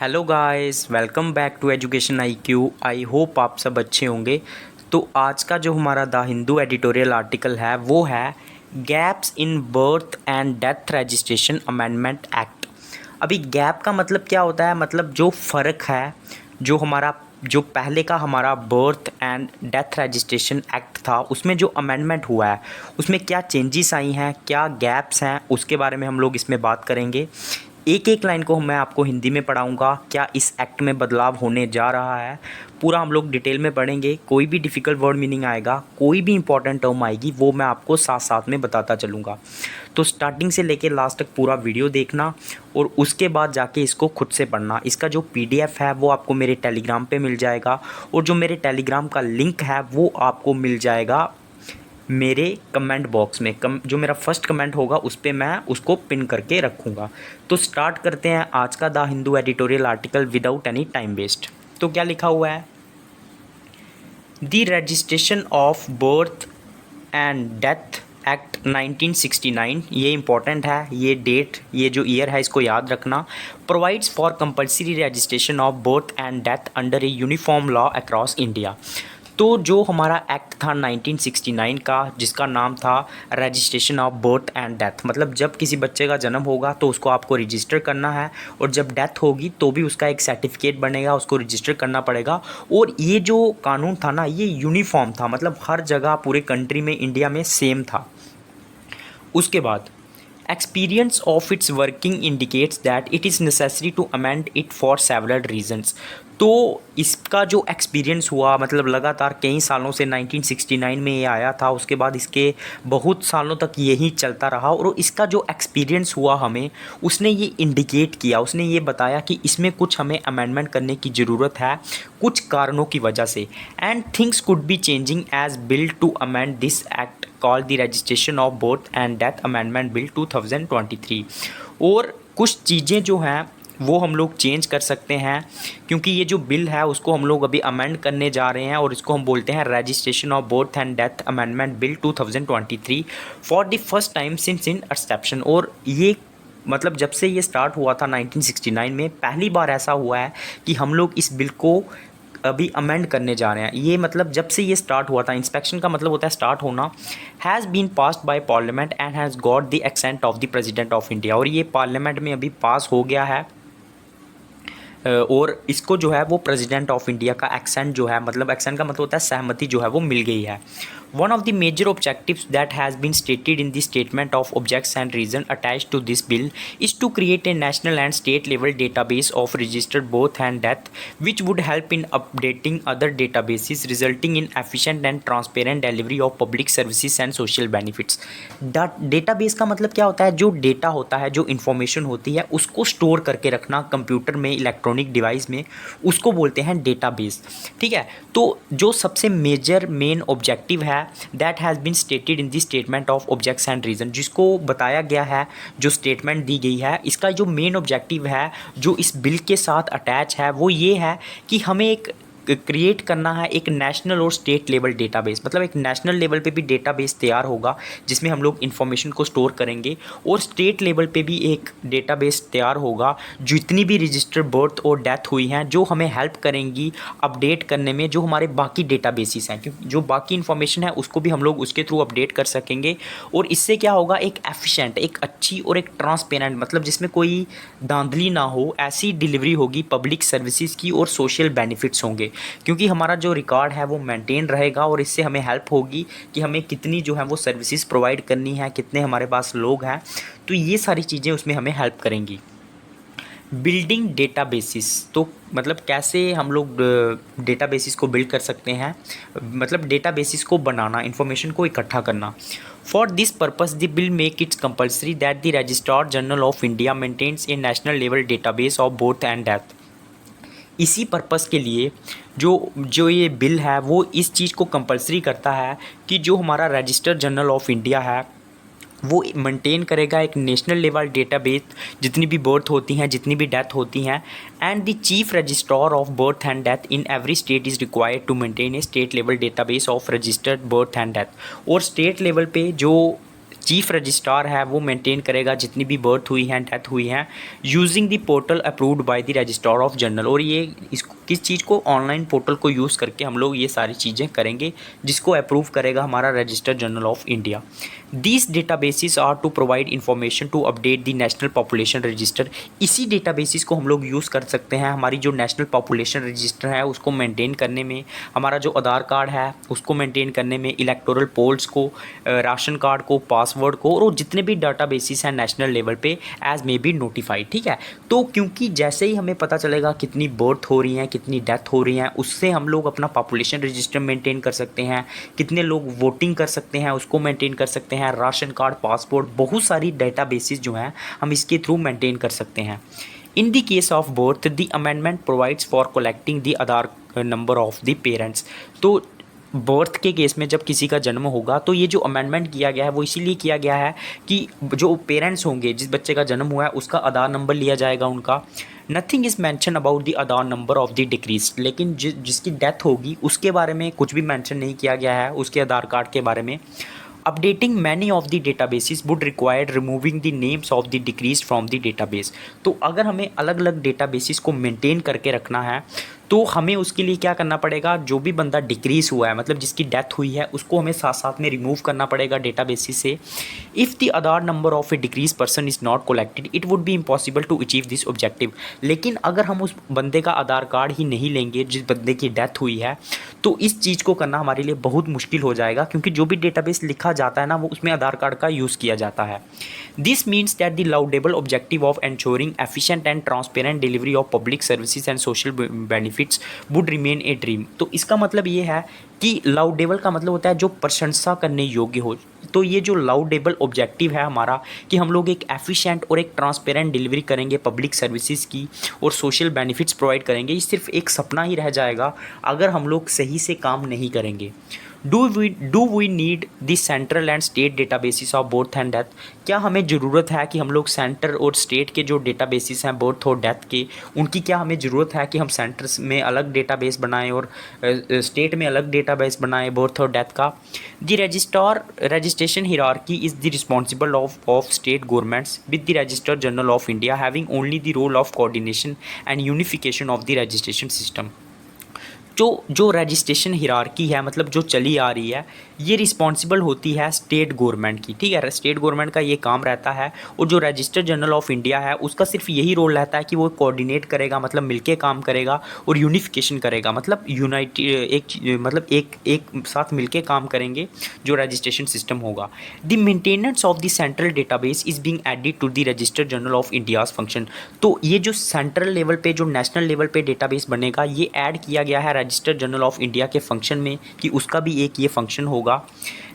Hello guys, welcome back to education IQ। I hope आप सब अच्छे होंगे। तो आज का जो हमारा द हिंदू एडिटोरियल आर्टिकल है वो है gaps in birth and death registration amendment act. अभी गैप का मतलब क्या होता है? मतलब जो फ़र्क है, जो पहले का हमारा birth and death registration act था उसमें जो अमेंडमेंट हुआ है उसमें क्या चेंजेस आई हैं, क्या गैप्स हैं, उसके बारे में हम लोग इसमें बात करेंगे। एक एक लाइन को मैं आपको हिंदी में पढ़ाऊंगा, क्या इस एक्ट में बदलाव होने जा रहा है, पूरा हम लोग डिटेल में पढ़ेंगे। कोई भी डिफ़िकल्ट वर्ड मीनिंग आएगा, कोई भी इंपॉर्टेंट टर्म आएगी, वो मैं आपको साथ साथ में बताता चलूँगा। तो स्टार्टिंग से लेके लास्ट तक पूरा वीडियो देखना और उसके बाद जाके इसको खुद से पढ़ना। इसका जो PDF है वो आपको मेरे टेलीग्राम पे मिल जाएगा और जो मेरे टेलीग्राम का लिंक है वो आपको मिल जाएगा मेरे कमेंट बॉक्स में। जो मेरा फर्स्ट कमेंट होगा उस पर मैं उसको पिन करके रखूँगा। तो स्टार्ट करते हैं आज का the Hindu editorial article without any time waste. तो क्या लिखा हुआ है? The registration of birth and death act 1969, ये इंपॉर्टेंट है, ये डेट, ये जो ईयर है इसको याद रखना। Provides for compulsory registration of birth and death under a uniform law across India. तो जो हमारा एक्ट था 1969 का, जिसका नाम था registration of birth and death, मतलब जब किसी बच्चे का जन्म होगा तो उसको आपको रजिस्टर करना है और जब डेथ होगी तो भी उसका एक सर्टिफिकेट बनेगा, उसको रजिस्टर करना पड़ेगा। और ये जो कानून था ना, ये यूनिफॉर्म था, मतलब हर जगह पूरे कंट्री में, इंडिया में सेम था। उसके बाद experience of its working indicates that it is necessary to amend it for several reasons। तो इसका जो एक्सपीरियंस हुआ, मतलब लगातार कई सालों से 1969 में ये आया था, उसके बाद इसके बहुत सालों तक यही चलता रहा और इसका जो एक्सपीरियंस हुआ हमें, उसने ये इंडिकेट किया, उसने ये बताया कि इसमें कुछ हमें अमेंडमेंट करने की ज़रूरत है कुछ कारणों की वजह से। And things could be changing as bill to amend this act called the registration of birth and death amendment bill 2023। और कुछ चीज़ें जो हैं वो हम लोग चेंज कर सकते हैं, क्योंकि ये जो बिल है उसको हम लोग अभी अमेंड करने जा रहे हैं और इसको हम बोलते हैं registration of birth and death amendment bill 2023 for the first time since in exception. और ये मतलब जब से ये स्टार्ट हुआ था 1969 में, पहली बार ऐसा हुआ है कि हम लोग इस बिल को अभी अमेंड करने जा रहे हैं। ये मतलब जब से ये स्टार्ट हुआ था, इंस्पेक्शन का मतलब होता है स्टार्ट होना, has been passed by parliament and has got the assent of the president of India. और ये पार्लियामेंट में अभी पास हो गया है और इसको जो है वो प्रेसिडेंट ऑफ इंडिया का एक्सेंट जो है, मतलब एक्सेंट का मतलब होता है सहमति जो है वो मिल गई है। One of the major objectives that has been stated in the statement of objects and reason attached to this bill is to create a national and state level database of registered birth and death which would help in updating other databases resulting in efficient and transparent delivery of public services and social benefits. Database का मतलब क्या होता है? जो data होता है, जो information होती है, उसको स्टोर करके रखना कंप्यूटर में, इलेक्ट्रॉनिक डिवाइस में, उसको बोलते हैं डेटाबेस। ठीक है, तो जो सबसे मेजर मेन ऑब्जेक्टिव है that has been stated in the statement of objects and reason, जिसको बताया गया है, जो स्टेटमेंट दी गई है, इसका जो मेन ऑब्जेक्टिव है जो इस बिल के साथ अटैच है वो ये है कि हमें एक क्रिएट करना है एक नेशनल और स्टेट लेवल डेटाबेस। मतलब एक नेशनल लेवल पे भी डेटाबेस तैयार होगा जिसमें हम लोग इन्फॉर्मेशन को स्टोर करेंगे, और स्टेट लेवल पे भी एक डेटाबेस तैयार होगा जितनी भी रजिस्टर्ड बर्थ और डेथ हुई हैं, जो हमें हेल्प करेंगी अपडेट करने में जो हमारे बाकी डेटाबेसिस हैं, क्योंकि जो बाकी इन्फॉर्मेशन है उसको भी हम लोग उसके थ्रू अपडेट कर सकेंगे। और इससे क्या होगा, एक एफिशिएंट, एक अच्छी और एक ट्रांसपेरेंट, मतलब जिसमें कोई धांधली ना हो, ऐसी डिलीवरी होगी पब्लिक सर्विसेज की और सोशल बेनिफिट्स होंगे, क्योंकि हमारा जो रिकॉर्ड है वो मेंटेन रहेगा और इससे हमें हेल्प होगी कि हमें कितनी जो है वो सर्विसेज प्रोवाइड करनी है, कितने हमारे पास लोग हैं, तो ये सारी चीज़ें उसमें हमें हेल्प करेंगी। बिल्डिंग डेटाबेसिस, तो मतलब कैसे हम लोग डेटाबेसिस को बिल्ड कर सकते हैं, मतलब डेटाबेसिस को बनाना, इन्फॉर्मेशन को इकट्ठा करना। For this purpose the bill make its compulsory that the registrar general of India maintains a national level database of birth and death. इसी पर्पस के लिए जो ये बिल है वो इस चीज़ को कंपलसरी करता है कि जो हमारा रजिस्टर जनरल ऑफ इंडिया है वो मेंटेन करेगा एक नेशनल लेवल डेटाबेस, जितनी भी बर्थ होती हैं, जितनी भी डेथ होती हैं। And the chief registrar of birth and death in every state is required to maintain a state level database of registered birth and death. और स्टेट लेवल पे जो चीफ रजिस्ट्रार है वो मेंटेन करेगा जितनी भी बर्थ हुई हैं, डेथ हुई हैं, using the portal approved by the registrar of general. और ये किस चीज़ को, ऑनलाइन पोर्टल को यूज़ करके हम लोग ये सारी चीज़ें करेंगे जिसको अप्रूव करेगा हमारा register general of India. These databases are to provide information to update the national population register. इसी डेटाबेसिस को हम लोग यूज़ कर सकते हैं हमारी जो नेशनल पॉपुलेशन रजिस्टर है उसको मेंटेन करने में, हमारा जो आधार कार्ड है उसको मेंटेन करने में, इलेक्टोरल पोल्स को, राशन कार्ड को, पासवर्ड को, और जितने भी डाटाबेसिस हैं नेशनल लेवल पे एज मे बी नोटिफाइड। ठीक है, तो क्योंकि जैसे ही हमें पता चलेगा कितनी बर्थ हो रही हैं, कितनी डेथ हो रही हैं, उससे हम लोग अपना पॉपुलेशन रजिस्टर मेंटेन कर सकते हैं, कितने लोग वोटिंग कर सकते हैं उसको मेंटेन कर सकते हैं, राशन कार्ड, पासपोर्ट, बहुत सारी डेटाबेसिस जो हैं हम इसके थ्रू मेंटेन कर सकते हैं। In the case of birth the amendment provides for collecting the Aadhaar number of the parents. तो बर्थ के केस में जब किसी का जन्म होगा तो ये जो अमेंडमेंट किया गया है वो इसीलिए किया गया है कि जो पेरेंट्स होंगे, जिस बच्चे का जन्म हुआ है उसका आधार नंबर लिया जाएगा उनका। Nothing is mention about the Aadhaar number of the decrease. लेकिन जिसकी डेथ होगी उसके बारे में कुछ भी मैंशन नहीं किया गया है उसके आधार कार्ड के बारे में। Updating many of the databases would require removing the names of the decrease from the database. तो अगर हमें अलग अलग डेटाबेसिस को मेंटेन करके रखना है तो हमें उसके लिए क्या करना पड़ेगा, जो भी बंदा डिक्रीज हुआ है मतलब जिसकी डेथ हुई है उसको हमें साथ साथ में रिमूव करना पड़ेगा डेटाबेसिस से। If the Aadhaar number of a डिक्रीज person is not collected it would be impossible to achieve this objective. लेकिन अगर हम उस बंदे का आधार कार्ड ही नहीं लेंगे जिस बंदे की डेथ हुई है तो इस चीज़ को करना हमारे लिए बहुत मुश्किल हो जाएगा, क्योंकि जो भी डेटाबेस लिखा जाता है ना वो उसमें आधार कार्ड का यूज़ किया जाता है। This means that the laudable objective of ensuring efficient and transparent delivery of public services and social benefits would remain a dream. तो इसका मतलब ये है कि लाउडेबल का मतलब होता है जो प्रशंसा करने योग्य हो। तो ये जो लाउडेबल ऑब्जेक्टिव है हमारा कि हम लोग एक एफिशिएंट और एक ट्रांसपेरेंट डिलीवरी करेंगे पब्लिक सर्विसेज की और सोशल बेनिफिट्स प्रोवाइड करेंगे, ये सिर्फ एक सपना ही रह जाएगा अगर हम लोग सही से काम नहीं करेंगे। Do we need the central and state databases of birth and death. क्या हमें ज़रूरत है कि हम लोग सेंटर और स्टेट के जो डेटाबेसिस हैं बर्थ और डेथ के, उनकी क्या हमें ज़रूरत है कि हम सेंटर्स में अलग डेटाबेस बनाएं और स्टेट में अलग डेटाबेस बनाएं बर्थ और डेथ का। The registrar registration hierarchy is the responsible of state governments with the register general of India having only the role of coordination and unification of the registration system. जो registration hierarchy है मतलब जो चली आ रही है ये responsible होती है स्टेट गवर्नमेंट की। ठीक है, स्टेट गवर्नमेंट का ये काम रहता है और जो रजिस्टर जनरल ऑफ इंडिया है उसका सिर्फ यही रोल रहता है कि वो कोऑर्डिनेट करेगा मतलब मिलके काम करेगा और यूनिफिकेशन करेगा मतलब एक साथ मिलके काम करेंगे जो रजिस्ट्रेशन सिस्टम होगा। The maintenance of the central database is being added to the register general of India's function. तो ये जो सेंट्रल लेवल पे जो नेशनल लेवल पे डेटाबेस बनेगा ये ऐड किया गया है रजिस्टर जनरल ऑफ इंडिया के फंक्शन में कि उसका भी एक ये फंक्शन होगा।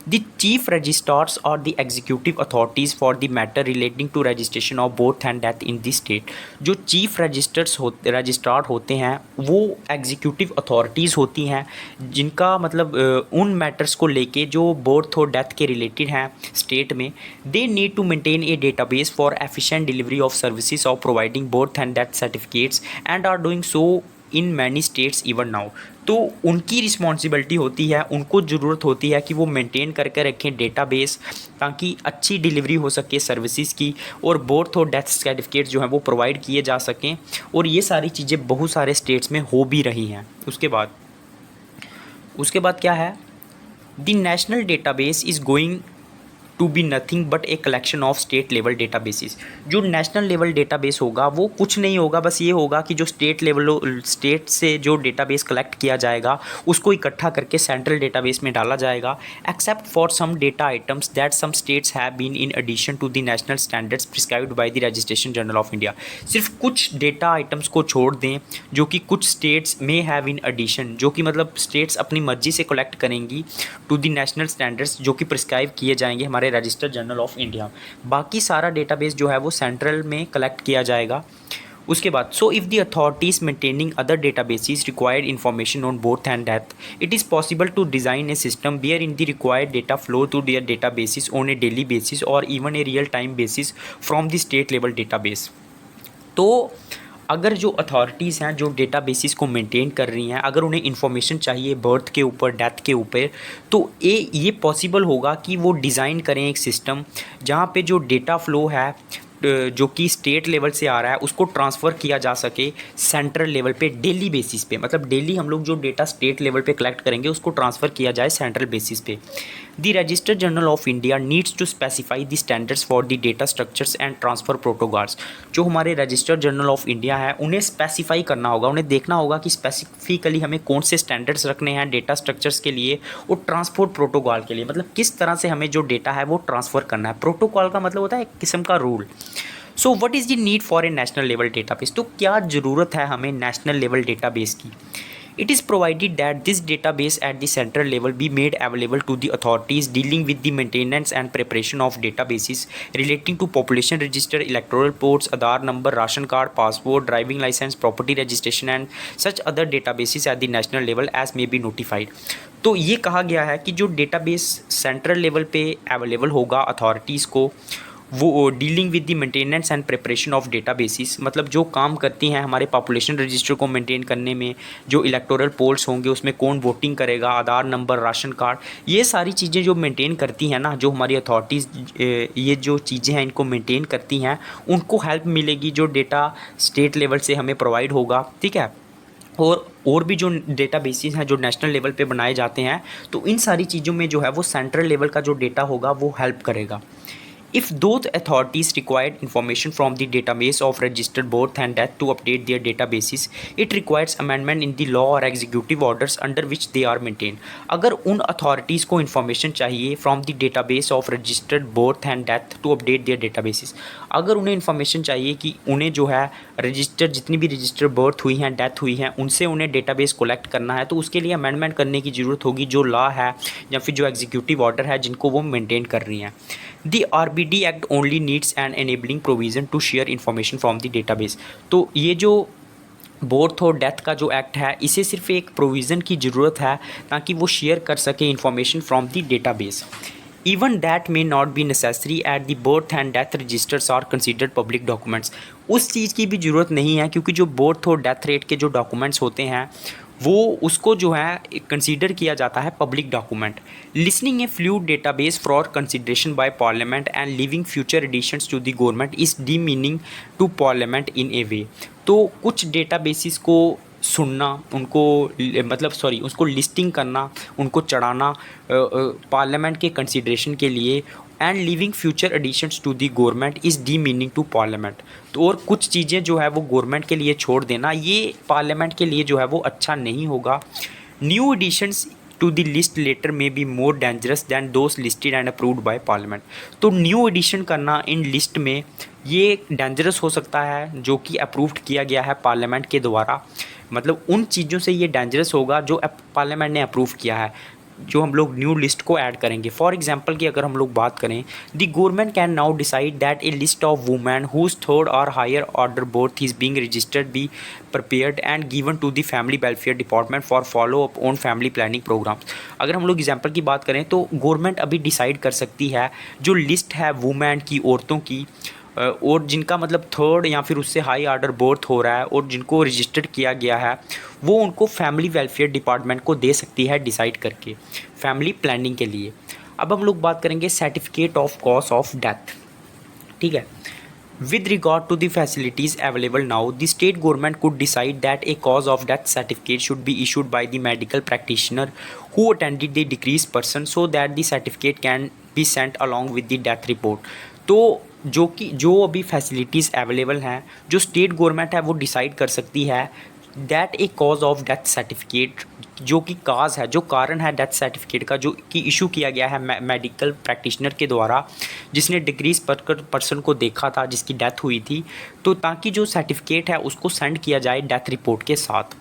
द चीफ रजिस्ट्रार्स और the executive authorities for the matter relating to registration of birth and death in the state. जो चीफ रजिस्ट्रार होते हैं वो एग्जीक्यूटिव अथॉरिटीज़ होती हैं जिनका मतलब उन मैटर्स को लेके जो बर्थ और डेथ के रिलेटेड हैं स्टेट में। They need to maintain a database for efficient delivery of services of providing birth and death certificates and are doing so in many states even now. तो उनकी responsibility होती है, उनको ज़रूरत होती है कि वो मेंटेन करके रखें डेटाबेस ताकि अच्छी डिलीवरी हो सके सर्विसेज की और बर्थ और डेथ सर्टिफिकेट जो हैं वो प्रोवाइड किए जा सकें। और ये सारी चीज़ें बहुत सारे स्टेट्स में हो भी रही हैं। उसके बाद क्या है, the national database is going to be nothing but a collection of state level databases. जो नेशनल लेवल डेटाबेस होगा वो कुछ नहीं होगा, बस ये होगा कि जो स्टेट से जो डेटाबेस कलेक्ट किया जाएगा उसको इकट्ठा करके सेंट्रल डेटाबेस में डाला जाएगा। Except for some data items that some states have been in addition to the national standards prescribed by the registration general of India. सिर्फ कुछ डेटा आइटम्स को छोड़ दें जो कि कुछ स्टेट्स में हैव इन एडिशन, जो कि मतलब स्टेट्स अपनी मर्जी से कलेक्ट करेंगी टू द नेशनल स्टैंडर्ड्स जो कि प्रिस्क्राइब किए जाएंगे हमारे रजिस्टर जनरल ऑफ इंडिया। बाकी सारा डेटाबेस जो है वो सेंट्रल में कलेक्ट किया जाएगा। उसके बाद so if the authorities maintaining other databases required information on birth and death it is possible to design a system wherein the required data flow to their databases on a daily basis और even a real time basis from the state level database. तो अगर जो authorities हैं जो data basis को maintain कर रही हैं, अगर उन्हें इन्फॉर्मेशन चाहिए बर्थ के ऊपर, डेथ के ऊपर, तो ये पॉसिबल होगा कि वो डिज़ाइन करें एक सिस्टम जहाँ पे जो डेटा फ़्लो है जो कि स्टेट लेवल से आ रहा है उसको ट्रांसफ़र किया जा सके सेंट्रल लेवल पे डेली बेसिस पे। मतलब डेली हम लोग जो डेटा स्टेट लेवल पे कलेक्ट करेंगे उसको ट्रांसफ़र किया जाए सेंट्रल बेसिस पे। The register general of India needs to specify the standards for the data structures and transfer protocols. जो हमारे रजिस्टर जनरल ऑफ इंडिया है उन्हें स्पेसिफाई करना होगा, उन्हें देखना होगा कि स्पेसिफिकली हमें कौन से स्टैंडर्ड्स रखने हैं डेटा स्ट्रक्चर्स के लिए और ट्रांसपोर्ट प्रोटोकॉल के लिए, मतलब किस तरह से हमें जो डेटा है वो ट्रांसफ़र करना है। प्रोटोकॉल का मतलब होता है एक किस्म का rule. So what is the need for a national level database. तो क्या ज़रूरत है हमें नेशनल लेवल डेटाबेस की। It is provided that this database at the central level be made available to the authorities dealing with the maintenance and preparation of databases relating to population register, electoral reports, Aadhaar number, ration card, passport, driving license, property registration and such other databases at the national level as may be notified। तो ये कहा गया है कि जो database central level पे available होगा authorities को, वो dealing with the maintenance and preparation of databases, मतलब जो काम करती हैं हमारे पॉपुलेशन रजिस्टर को मेंटेन करने में, जो इलेक्टोरल पोल्स होंगे उसमें कौन वोटिंग करेगा, आधार नंबर, राशन कार्ड, ये सारी चीज़ें जो मेंटेन करती हैं ना, जो हमारी अथॉरिटीज़ ये जो चीज़ें हैं इनको मेंटेन करती हैं, उनको हेल्प मिलेगी जो डेटा स्टेट लेवल से हमें प्रोवाइड होगा। ठीक है। और भी जो डेटाबेसिस हैं जो नेशनल लेवल पे बनाए जाते हैं, तो इन सारी चीज़ों में जो है वो सेंट्रल लेवल का जो डेटा होगा वो हेल्प करेगा। If those authorities required information from the database of registered birth and death to update their databases, it requires amendment in the law or executive orders under which they are maintained। अगर उन authorities को information चाहिए from the database of registered birth and death to update their databases, अगर उन्हें information चाहिए कि उन्हें जो है रजिस्टर जितनी भी रजिस्टर बर्थ हुई हैं, डेथ हुई हैं, उनसे उन्हें डेटाबेस कलेक्ट करना है, तो उसके लिए अमेंडमेंट करने की ज़रूरत होगी जो लॉ है या फिर जो एग्जीक्यूटिव ऑर्डर है जिनको वो मेंटेन कर रही हैं। The RBD act only needs an enabling provision to share information from the database. तो ये जो बर्थ और डेथ का जो एक्ट है इसे सिर्फ एक प्रोविज़न की ज़रूरत है ताकि वो शेयर कर सके information from the database. Even that may not be necessary at the birth and death registers are considered public documents। उस चीज़ की भी ज़रूरत नहीं है क्योंकि जो बर्थ और डेथ रेट के जो डॉक्यूमेंट्स होते हैं वो उसको जो है कंसीडर किया जाता है public document. Listening a fluid database for consideration by parliament and living future additions to the government is demeaning to parliament in a way. तो कुछ डेटाबेसिस को सुनना, उनको मतलब उसको लिस्टिंग करना, उनको चढ़ाना पार्लियामेंट के कंसिडरेशन के लिए, and living future additions to the government is the meaning to parliament. तो और कुछ चीज़ें जो है वो गवर्नमेंट के लिए छोड़ देना, ये पार्लियामेंट के लिए जो है वो अच्छा नहीं होगा। New additions to the list later may be more dangerous than those listed and approved by parliament. तो न्यू एडिशन करना इन लिस्ट में ये डेंजरस हो सकता है जो कि अप्रूव्ड किया गया है पार्लियामेंट के द्वारा, मतलब उन चीज़ों से ये डेंजरस होगा जो पार्लियामेंट ने अप्रूव किया है, जो हम लोग न्यू लिस्ट को ऐड करेंगे। फॉर एग्जांपल की अगर हम लोग बात करें, the government can now decide that a list of women whose third or higher order birth is being registered be prepared and given to the family welfare department for follow up on family planning programs। अगर हम लोग example की बात करें तो government अभी decide कर सकती है जो लिस्ट है वुमेन की, औरतों की, और जिनका मतलब थर्ड या फिर उससे हाई ऑर्डर बर्थ हो रहा है और जिनको रजिस्टर्ड किया गया है, वो उनको फैमिली वेलफेयर डिपार्टमेंट को दे सकती है डिसाइड करके फैमिली प्लानिंग के लिए। अब हम लोग बात करेंगे certificate of cause of death. ठीक है। With regard to the facilities available now, the state government could decide that a cause of death certificate should be issued by the medical practitioner who attended the deceased person so that the certificate can be sent along with the death report। तो जो अभी facilities available हैं, जो state government है वो decide कर सकती है that A cause of death certificate, जो कि काज है, जो कारण है डेथ सर्टिफिकेट का, जो कि इशू किया गया है मेडिकल प्रैक्टिशनर के द्वारा जिसने डिक्रीज पर्सन को देखा था जिसकी डेथ हुई थी, तो ताकि जो सर्टिफिकेट है उसको सेंड किया जाए डेथ रिपोर्ट के साथ।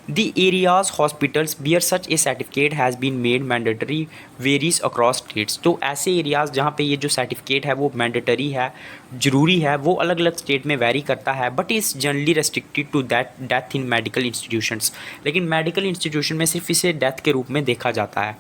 The areas hospitals where such a certificate has been made mandatory varies across states। तो ऐसे एरियाज़ जहाँ पे ये जो सर्टिफिकेट है वो मैंडेटरी है ज़रूरी है वो अलग अलग स्टेट में वेरी करता है, but is generally restricted to that death in medical institutions. लेकिन मेडिकल इंस्टीट्यूशन में सिर्फ इसे डेथ के रूप में देखा जाता है।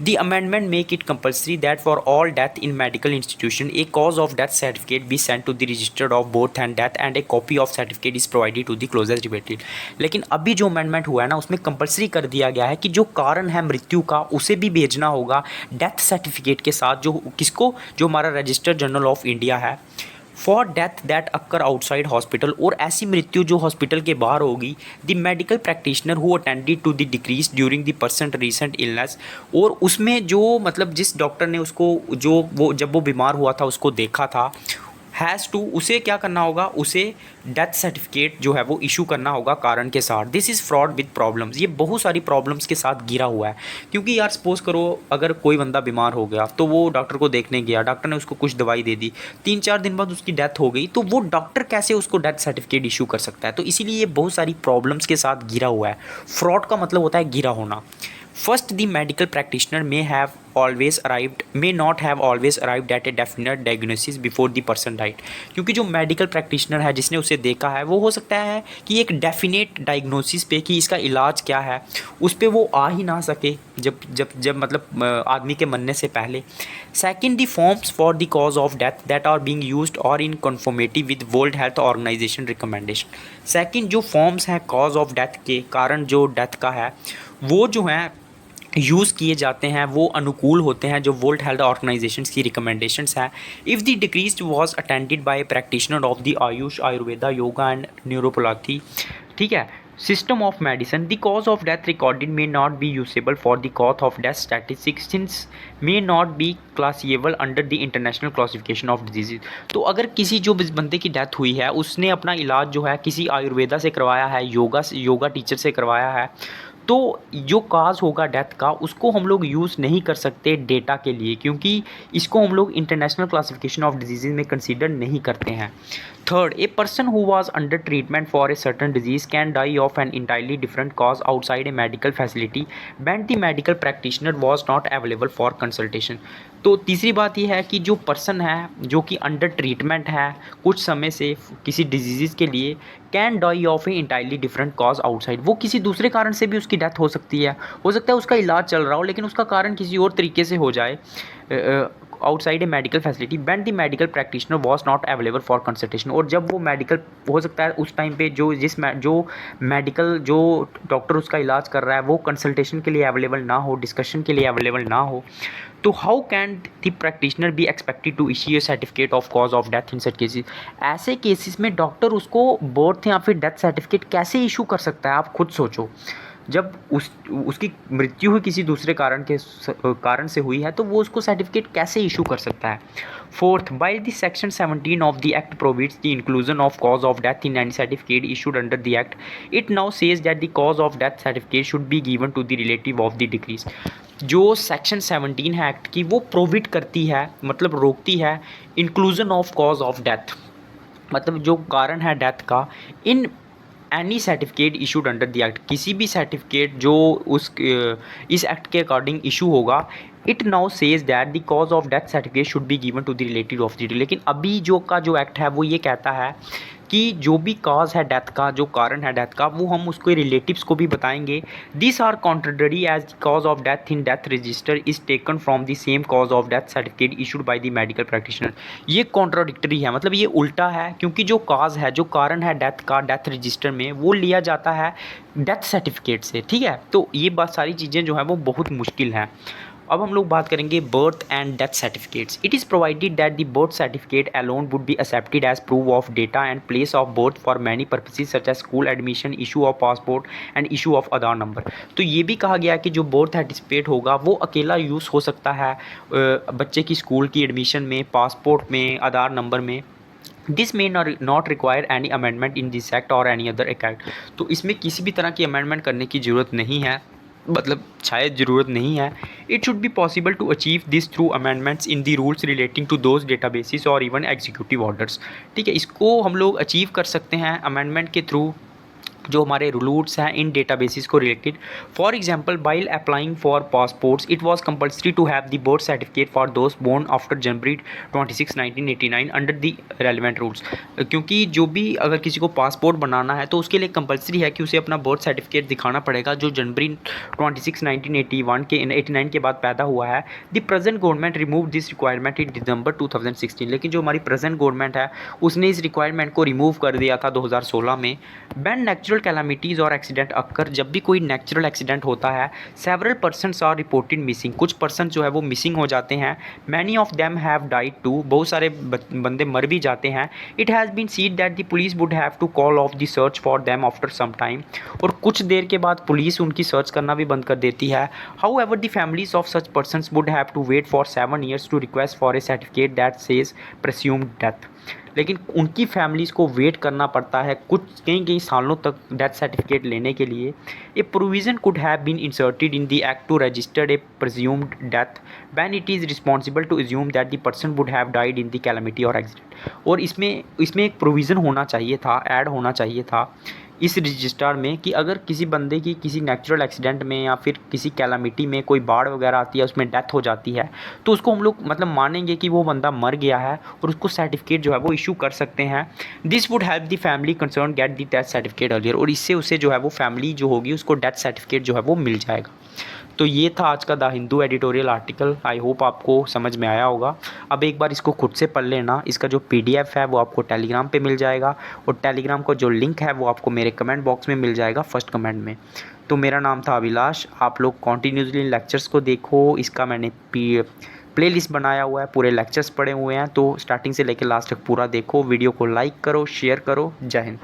The amendment make it compulsory that for all death in medical institution a cause of death certificate be sent to the registered of birth and death and a copy of certificate is provided to the closest relative. लेकिन अभी जो amendment हुआ है ना, उसमें compulsory कर दिया गया है कि जो कारण है मृत्यु का उसे भी भेजना होगा डेथ सर्टिफिकेट के साथ, जो किसको, जो हमारा रजिस्टर्ड जर्नल ऑफ इंडिया है, for death that occur outside hospital. और ऐसी मृत्यु जो हॉस्पिटल के बाहर होगी, the medical practitioner who attended to the डिक्रीज during the person recent illness. और उसमें जो मतलब जिस डॉक्टर ने उसको, जो वो जब वो बीमार हुआ था उसको देखा था, हैज़ टू, उसे क्या करना होगा, उसे डेथ सर्टिफिकेट जो है वो इशू करना होगा कारण के साथ। This is fraud with problems. ये बहुत सारी प्रॉब्लम्स के साथ घिरा हुआ है, क्योंकि यार सपोज़ करो अगर कोई बंदा बीमार हो गया तो वो डॉक्टर को देखने गया, डॉक्टर ने उसको कुछ दवाई दे दी, 3-4 दिन बाद उसकी डेथ हो गई, तो वो डॉक्टर कैसे उसको डेथ सर्टिफिकेट इशू कर सकता है? तो इसीलिए ये बहुत सारी प्रॉब्लम्स के साथ घिरा हुआ है। फ्रॉड का मतलब होता है घिरा होना। First, the medical practitioner may not have always arrived at a definite diagnosis before the person died। क्योंकि जो मेडिकल प्रैक्टिशनर है जिसने उसे देखा है, वो हो सकता है कि एक डेफिनेट डायग्नोसिस पे कि इसका इलाज क्या है उस पे वो आ ही ना सके जब जब जब मतलब आदमी के मरने से पहले। Second, the forms for the cause of death that are being used और in conformity with world health organization recommendation. Second, जो फॉर्म्स हैं कॉज ऑफ डेथ के, कारण जो डेथ का है, वो जो हैं यूज़ किए जाते हैं, वो अनुकूल होते हैं जो वर्ल्ड हेल्थ ऑर्गेनाइजेशंस की रिकमेंडेशंस हैं। इफ़ द डिक्रीज was attended by practitioner of the AYUSH, Ayurveda, yoga and neuropathy, ठीक है, system of medicine, the cause of death recorded may not be usable for the cause of death statistics since may not be classifiable under the international classification of disease. तो अगर किसी जो बंदे की death हुई है उसने अपना इलाज जो है किसी आयुर्वेदा से करवाया है, योगा टीचर से करवाया है, तो जो काज होगा डेथ का उसको हम लोग यूज़ नहीं कर सकते डेटा के लिए, क्योंकि इसको हम लोग इंटरनेशनल क्लासिफिकेशन ऑफ डिजीज़ में कंसीडर नहीं करते हैं। Third, a person who was under treatment for a certain disease can die of an entirely different cause outside a medical facility when the medical practitioner was not available for consultation. तो तीसरी बात यह है कि जो person है जो कि अंडर ट्रीटमेंट है कुछ समय से किसी डिजीज़ के लिए, can die of a entirely different cause outside, वो किसी दूसरे कारण से भी उसकी डेथ हो सकती है। हो सकता है उसका इलाज चल रहा हो लेकिन उसका कारण किसी और तरीके से हो जाए outside a medical facility when the medical practitioner was not available for consultation. और जब वो मेडिकल, हो सकता है उस टाइम पे जो मेडिकल जो डॉक्टर उसका इलाज कर रहा है वो कंसल्टेशन के लिए अवेलेबल ना हो, डिस्कशन के लिए अवेलेबल ना हो, तो how can the practitioner be expected to issue a certificate of cause of death in such cases. ऐसे केसेस में डॉक्टर उसको बर्थ या फिर डेथ सर्टिफिकेट कैसे इशू कर सकता है? आप खुद सोचो, जब उसकी मृत्यु हुई किसी दूसरे कारण से हुई है तो वो उसको सर्टिफिकेट कैसे इशू कर सकता है? Fourth, by the section 17 of the act provides the inclusion of cause of death in any certificate issued under the act. It now says that the cause of death certificate should be given to the relative of the डिक्रीज। जो section 17 है act की, वो प्रोविड करती है, मतलब रोकती है inclusion of cause of death, मतलब जो कारण है डेथ का, in any certificate issued under the act, किसी भी सर्टिफिकेट जो इस एक्ट के अकॉर्डिंग इशू होगा। It now says that the cause of death certificate should be given to the relative of the, लेकिन अभी जो एक्ट है वो ये कहता है कि जो भी कॉज है डेथ का, जो कारण है डेथ का, वो हम उसके रिलेटिव्स को भी बताएंगे। This are contrary as cause of death in death register is taken from the same cause of death certificate issued by the medical practitioner. ये कॉन्ट्राडिक्टरी है, मतलब ये उल्टा है, क्योंकि जो कॉज है, जो कारण है डेथ का डेथ रजिस्टर में, वो लिया जाता है डेथ सर्टिफिकेट से, ठीक है। तो ये बात सारी चीज़ें जो है वो बहुत मुश्किल हैं। अब हम लोग बात करेंगे birth and death certificates. It is provided that the birth certificate alone would be accepted as proof of data and place of birth for many purposes such as school admission, issue of passport and issue of Aadhaar number. तो ये भी कहा गया कि जो birth certificate होगा वो अकेला यूज़ हो सकता है बच्चे की स्कूल की एडमिशन में, पासपोर्ट में, आधार नंबर में। This may not require any amendment in this act और एनी अदर एक्ट। तो इसमें किसी भी तरह की अमेंडमेंट करने की ज़रूरत नहीं है, मतलब शायद ज़रूरत नहीं है। It should be possible to achieve this through amendments in the rules relating to those databases और इवन एग्जीक्यूटिव ऑर्डर्स, ठीक है। इसको हम लोग अचीव कर सकते हैं अमेंडमेंट के थ्रू जो हमारे रूल्स हैं इन डेटाबेसिस को related. For example while applying for passports it was compulsory to have the birth certificate for those born after January 26 1989 under the relevant rules. क्योंकि जो भी अगर किसी को पासपोर्ट बनाना है तो उसके लिए कंपल्सरी है कि उसे अपना बर्थ सर्टिफिकेट दिखाना पड़ेगा जो जनवरी 26 1981 के 89 के बाद पैदा हुआ है। The present government remove this requirement in December 2016। लेकिन जो हमारी प्रेजेंट गवर्नमेंट है उसने इस रिक्वायरमेंट को रिमूव कर दिया था 2016 में। व्हेन नेचुरल कैलामिटीज़ और एक्सीडेंट अक्कर, जब भी कोई नेचुरल एक्सीडेंट होता है, several persons are reported missing, कुछ पर्सन जो है वो मिसिंग हो जाते हैं। Many of them have died too, बहुत सारे बंदे मर भी जाते हैं। It has been seen that the police would have to call off the search for them after some time, और कुछ देर के बाद पुलिस उनकी सर्च करना भी बंद कर देती है। However the families of such persons would have to wait for 7 years to request for a certificate that says presumed death. लेकिन उनकी फैमिलीज़ को वेट करना पड़ता है कुछ कई सालों तक डेथ सर्टिफिकेट लेने के लिए। A provision could have been inserted in the act to registered a presumed death when it is responsible to assume that the person would have died in the calamity or accident. और इसमें एक provision होना चाहिए था, add होना चाहिए था इस रजिस्टर में कि अगर किसी बंदे की किसी नेचुरल एक्सीडेंट में या फिर किसी कैलामिटी में कोई बाढ़ वगैरह आती है, उसमें डेथ हो जाती है, तो उसको हम लोग मतलब मानेंगे कि वो बंदा मर गया है और उसको सर्टिफिकेट जो है वो इशू कर सकते हैं। This would help the family concern get the death certificate earlier, और इससे उसे जो है वो फैमिली जो होगी उसको डेथ सर्टिफिकेट जो है वो मिल जाएगा। तो ये था आज का the Hindu editorial article. I hope आपको समझ में आया होगा। अब एक बार इसको खुद से पढ़ लेना। इसका जो PDF है वो आपको टेलीग्राम पे मिल जाएगा, और टेलीग्राम का जो लिंक है वो आपको मेरे कमेंट बॉक्स में मिल जाएगा, फर्स्ट कमेंट में। तो मेरा नाम था अभिलाष। आप लोग कॉन्टीन्यूसली लेक्चर्स को देखो। इसका मैंने प्लेलिस्ट बनाया हुआ है, पूरे लेक्चर्स पड़े हुए हैं, तो स्टार्टिंग से लेकर लास्ट तक पूरा देखो। वीडियो को लाइक करो, शेयर करो। जय हिंद।